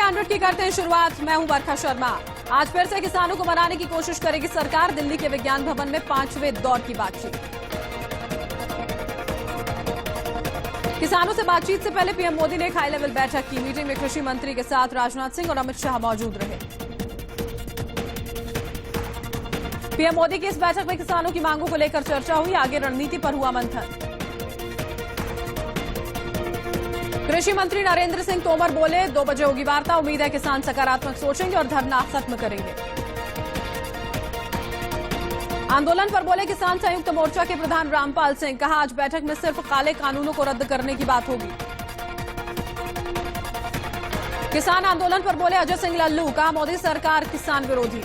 100 की करते हैं शुरुआत। मैं हूं वर्षा शर्मा। आज फिर से किसानों को मनाने की कोशिश करेगी सरकार। दिल्ली के विज्ञान भवन में 5वें दौर की बातचीत। किसानों से बातचीत से पहले पीएम मोदी ने एक हाई लेवल बैठक की। मीटिंग में कृषि मंत्री के साथ राजनाथ सिंह और अमित शाह मौजूद रहे। पीएम मोदी की इस बैठक में किसानों की मांगों को लेकर चर्चा हुई। आगे रणनीति पर हुआ मंथन। कृषि मंत्री नरेंद्र सिंह तोमर बोले, 2 बजे होगी वार्ता। उम्मीद है किसान सकारात्मक सोचेंगे और धरना खत्म करेंगे। आंदोलन पर बोले किसान संयुक्त मोर्चा के प्रधान रामपाल सिंह। कहा, आज बैठक में सिर्फ काले कानूनों को रद्द करने की बात होगी। किसान आंदोलन पर बोले अजय सिंह लल्लू। कहा, मोदी सरकार किसान विरोधी।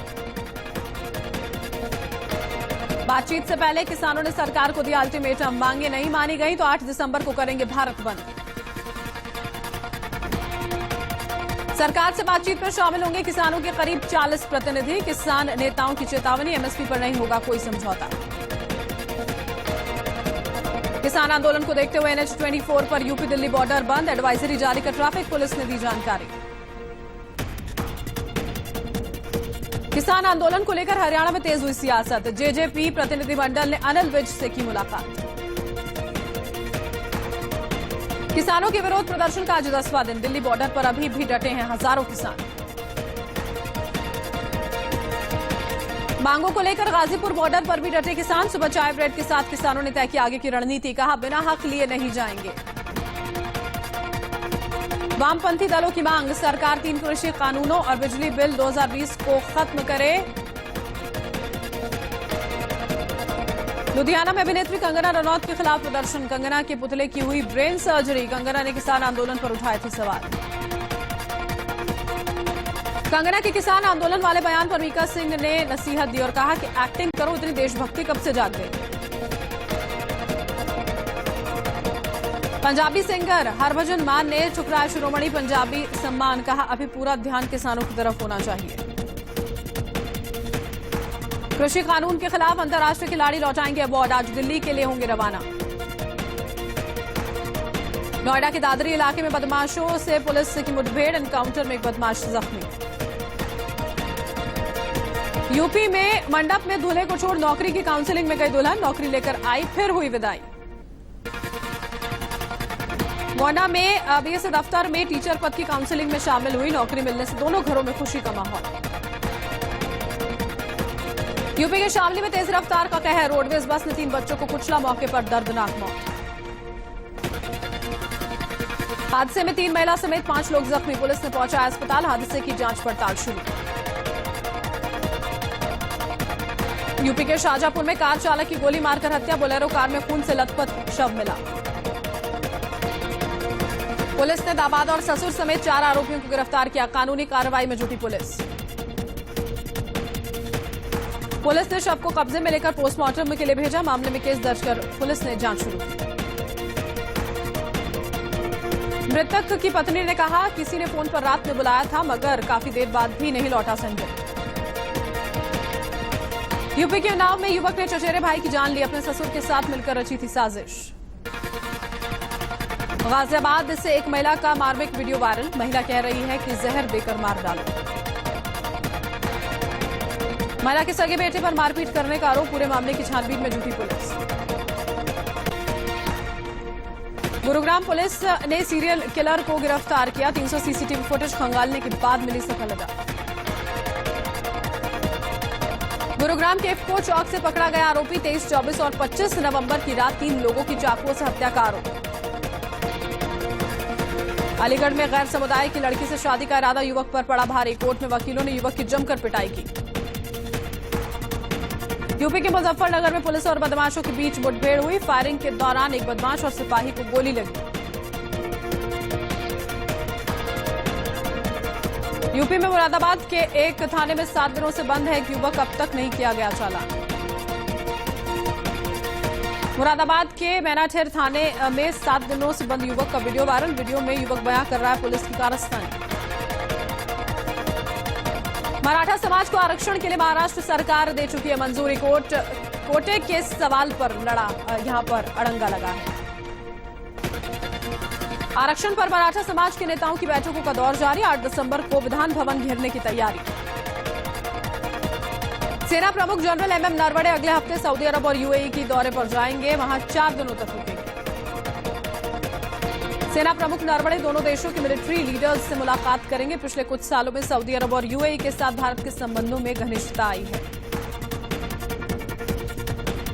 बातचीत से पहले किसानों ने सरकार को दिया अल्टीमेटम। मांगे नहीं मानी गई तो 8 दिसंबर को करेंगे भारत बंद। सरकार से बातचीत में शामिल होंगे किसानों के करीब 40 प्रतिनिधि। किसान नेताओं की चेतावनी, एमएसपी पर नहीं होगा कोई समझौता। किसान आंदोलन को देखते हुए NH-24 पर यूपी दिल्ली बॉर्डर बंद। एडवाइजरी जारी कर ट्रैफिक पुलिस ने दी जानकारी। किसान आंदोलन को लेकर हरियाणा में तेज हुई सियासत। जेजेपी प्रतिनिधिमंडल ने अनिल विज से की मुलाकात। किसानों के विरोध प्रदर्शन का आज 10वां दिन। दिल्ली बॉर्डर पर अभी भी डटे हैं हजारों किसान। मांगों को लेकर गाजीपुर बॉर्डर पर भी डटे किसान। सुबह चाय ब्रेड के साथ किसानों ने तय की आगे की रणनीति। कहा, बिना हक लिए नहीं जाएंगे। वामपंथी दलों की मांग, सरकार 3 कृषि कानूनों और बिजली बिल 2020 को खत्म करे। लुधियाना में अभिनेत्री कंगना रनौत के खिलाफ प्रदर्शन। कंगना के पुतले की हुई ब्रेन सर्जरी। कंगना ने किसान आंदोलन पर उठाए थे सवाल। कंगना के किसान आंदोलन वाले बयान पर मीका सिंह ने नसीहत दी और कहा कि एक्टिंग करो, इतनी देशभक्ति कब से जाग गई। पंजाबी सिंगर हरभजन मान ने ठुकराया शिरोमणि पंजाबी सम्मान। कहा, अभी पूरा ध्यान किसानों की तरफ होना चाहिए। कृषि कानून के खिलाफ अंतर्राष्ट्रीय खिलाड़ी लौटाएंगे अवार्ड। आज दिल्ली के लिए होंगे रवाना। नोएडा के दादरी इलाके में बदमाशों से पुलिस की मुठभेड़। एनकाउंटर में एक बदमाश जख्मी। यूपी में मंडप में दूल्हे को छोड़ नौकरी की काउंसलिंग में गई दुल्हन। नौकरी लेकर आई, फिर हुई विदाई। गोंडा में बीएसए दफ्तर में टीचर पद की काउंसलिंग में शामिल हुई। नौकरी मिलने से दोनों घरों में खुशी का माहौल। यूपी के शामली में तेज रफ्तार का कहर। रोडवेज बस ने 3 बच्चों को कुचला, मौके पर दर्दनाक मौत। हादसे में 3 महिला समेत 5 लोग जख्मी। पुलिस ने पहुंचाया अस्पताल। हादसे की जांच पड़ताल शुरू। यूपी के शाहजहांपुर में कार चालक की गोली मारकर हत्या। बोलेरो कार में खून से लथपथ शव मिला। पुलिस ने दामाद और ससुर समेत 4 आरोपियों को गिरफ्तार किया। कानूनी कार्रवाई में जुटी पुलिस। पुलिस ने शव को कब्जे में लेकर पोस्टमार्टम के लिए भेजा। मामले में केस दर्ज कर पुलिस ने जांच शुरू की। मृतक की पत्नी ने कहा, किसी ने फोन पर रात में बुलाया था मगर काफी देर बाद भी नहीं लौटा संजय। यूपी के उन्नाव में युवक ने चचेरे भाई की जान ली। अपने ससुर के साथ मिलकर रची थी साजिश। गाजियाबाद से एक महिला का मार्मिक वीडियो वायरल। महिला कह रही है कि जहर देकर मार डालो। महिला के सगे बेटे पर मारपीट करने का आरोप। पूरे मामले की छानबीन में जुटी पुलिस। गुरुग्राम पुलिस ने सीरियल किलर को गिरफ्तार किया। 300 सीसीटीवी फुटेज खंगालने के बाद मिली सफलता। गुरुग्राम के इफ्को चौक से पकड़ा गया आरोपी। 23, 24 और 25 नवंबर की रात 3 लोगों की चाकुओं से हत्या का आरोप। अलीगढ़ में गैर समुदाय की लड़की से शादी का इरादा युवक पर पड़ा भारी। कोर्ट में वकीलों ने युवक की जमकर पिटाई की। यूपी के मुजफ्फरनगर में पुलिस और बदमाशों के बीच मुठभेड़ हुई। फायरिंग के दौरान एक बदमाश और सिपाही को गोली लगी। यूपी में मुरादाबाद के एक थाने में 7 दिनों से बंद है एक युवक। अब तक नहीं किया गया चालान। मुरादाबाद के मैनाठेर थाने में 7 दिनों से बंद युवक का वीडियो वायरल। वीडियो में युवक बयां कर रहा है पुलिस की कारस्तानी। मराठा समाज को आरक्षण के लिए महाराष्ट्र सरकार दे चुकी है मंजूरी। कोटे के सवाल पर लड़ा, यहां पर अड़ंगा लगा है। आरक्षण पर मराठा समाज के नेताओं की बैठकों का दौर जारी। 8 दिसंबर को विधान भवन घेरने की तैयारी। सेना प्रमुख जनरल एमएम नरवणे अगले हफ्ते सऊदी अरब और यूएई की दौरे पर जाएंगे, वहां 4 दिनों तक रुकेंगे। सेना प्रमुख नरवणे दोनों देशों के मिलिट्री लीडर्स से मुलाकात करेंगे। पिछले कुछ सालों में सऊदी अरब और यूएई के साथ भारत के संबंधों में घनिष्ठता आई है।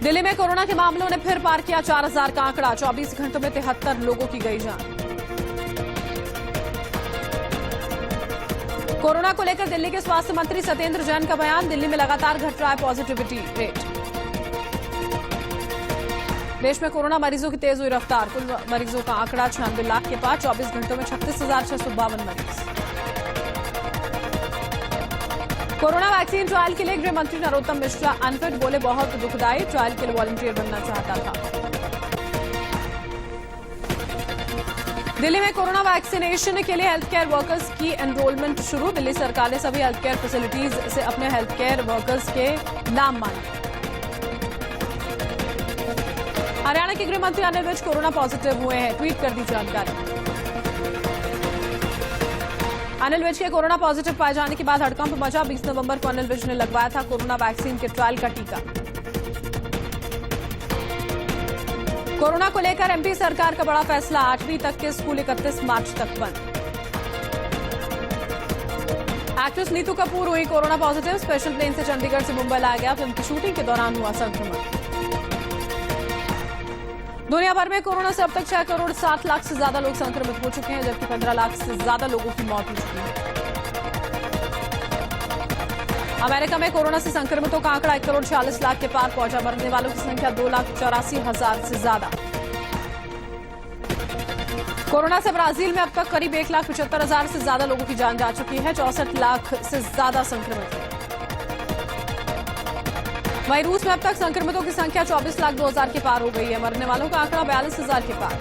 दिल्ली में कोरोना के मामलों ने फिर पार किया 4000 का आंकड़ा। 24 घंटों में 73 लोगों की गई जान। कोरोना को लेकर दिल्ली के स्वास्थ्य मंत्री सत्येंद्र जैन का बयान। दिल्ली में लगातार घट रहा है पॉजिटिविटी रेट। देश में कोरोना मरीजों की तेज हुई रफ्तार। कुल मरीजों का आंकड़ा 96 लाख के पार। 24 घंटों में 36,652 मरीज। कोरोना वैक्सीन ट्रायल के लिए गृह मंत्री नरोत्तम मिश्रा अनफिट, बोले बहुत दुखदायी, ट्रायल के लिए वॉलंटियर बनना चाहता था। दिल्ली में कोरोना वैक्सीनेशन के लिए हेल्थ केयर वर्कर्स की एनरोलमेंट शुरू। दिल्ली सरकार ने सभी हेल्थ केयर फैसिलिटीज से अपने हेल्थ केयर वर्कर्स के नाम मांगे। हरियाणा के गृह मंत्री अनिल विज कोरोना पॉजिटिव हुए हैं, ट्वीट कर दी जानकारी। अनिल विज के कोरोना पॉजिटिव पाए जाने के बाद हड़कंप मचा। 20 नवंबर को अनिल विज ने लगवाया था कोरोना वैक्सीन के ट्रायल का टीका। कोरोना को लेकर एमपी सरकार का बड़ा फैसला। 8वीं तक के स्कूल 31 मार्च तक बंद। एक्ट्रेस नीतू कपूर हुई कोरोना पॉजिटिव। स्पेशल प्लेन से चंडीगढ़ से मुंबई लाया गया। फिल्म की शूटिंग के दौरान हुआ संक्रमण। दुनिया भर में कोरोना से अब तक 6 करोड़ 7 लाख से ज्यादा लोग संक्रमित हो चुके हैं, जबकि 15 लाख से ज्यादा लोगों की मौत हो चुकी है। अमेरिका में कोरोना से संक्रमितों का आंकड़ा 1 करोड़ 46 लाख के पार पहुंचा। मरने वालों की संख्या 2,84,000 से ज्यादा। कोरोना से ब्राजील में अब तक करीब 1,75,000 से ज्यादा लोगों की जान जा चुकी है। 64 लाख से ज्यादा संक्रमित हैं। वहीं रूस में अब तक संक्रमितों की संख्या 24,02,000 के पार हो गई है। मरने वालों का आंकड़ा 42,000 के पार।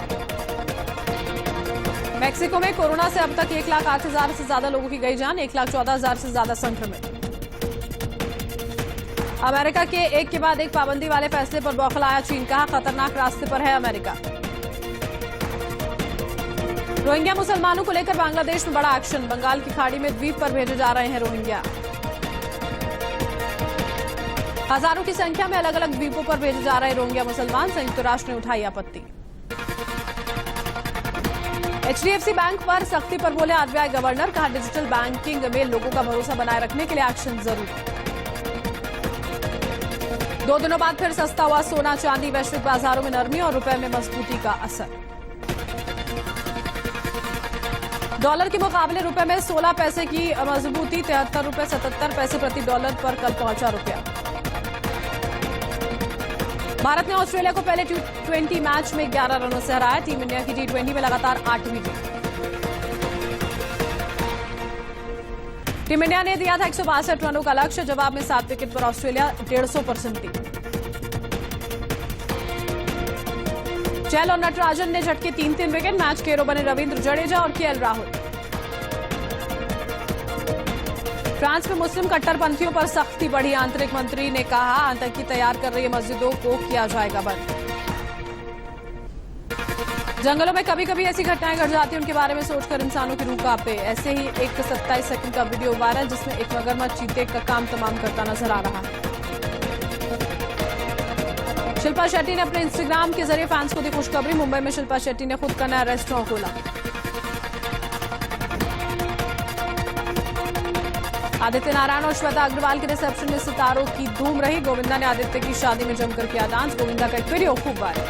मैक्सिको में कोरोना से अब तक 1,08,000 से ज्यादा लोगों की गई जान। 1,14,000 से ज्यादा संक्रमित। अमेरिका के एक के बाद एक पाबंदी वाले फैसले पर बौखलाया चीन। कहा खतरनाक रास्ते पर है अमेरिका। रोहिंग्या मुसलमानों को लेकर बांग्लादेश में बड़ा एक्शन। बंगाल की खाड़ी में द्वीप पर भेजे जा रहे हैं रोहिंग्या। हजारों की संख्या में अलग अलग द्वीपों पर भेजे जा रहे रोहिंग्या मुसलमान। संयुक्त राष्ट्र ने उठाई आपत्ति। एचडीएफसी बैंक पर सख्ती पर बोले आरबीआई गवर्नर। कहा डिजिटल बैंकिंग में लोगों का भरोसा बनाए रखने के लिए एक्शन जरूरी। 2 दिनों बाद फिर सस्ता हुआ सोना चांदी। वैश्विक बाजारों में नरमी और रुपए में मजबूती का असर। डॉलर के मुकाबले रुपए में 16 पैसे की मजबूती। 73 रुपए 77 पैसे प्रति डॉलर पर कल पहुंचा रुपया। भारत ने ऑस्ट्रेलिया को पहले T20 मैच में 11 रनों से हराया। टीम इंडिया की T20 में लगातार 8वीं जीत। टीम इंडिया ने दिया था 162 रनों का लक्ष्य। जवाब में 7 विकेट पर ऑस्ट्रेलिया 150 पर सिमटी। चहल और नटराजन ने झटके 3-3 विकेट। मैच के हीरो बने रविंद्र जडेजा और केएल राहुल। फ्रांस में मुस्लिम कट्टरपंथियों पर सख्ती बढ़ी। आंतरिक मंत्री ने कहा आतंकी तैयार कर रही मस्जिदों को किया जाएगा बंद। जंगलों में कभी कभी ऐसी घटनाएं घट जाती हैं, उनके बारे में सोचकर इंसानों की रूह कांपे। ऐसे ही एक 27 सेकंड का वीडियो वायरल, जिसमें एक मगरमच्छ चीते का काम तमाम करता नजर आ रहा है। शिल्पा शेट्टी ने अपने इंस्टाग्राम के जरिए फैंस को दी खुशखबरी। मुंबई में शिल्पा शेट्टी ने खुद का नया रेस्टोरेंट खोला। आदित्य नारायण और श्वेता अग्रवाल के रिसेप्शन में सितारों की धूम रही। गोविंदा ने आदित्य की शादी में जमकर किया डांस। गोविंदा का एक वीडियो खूब वायरल।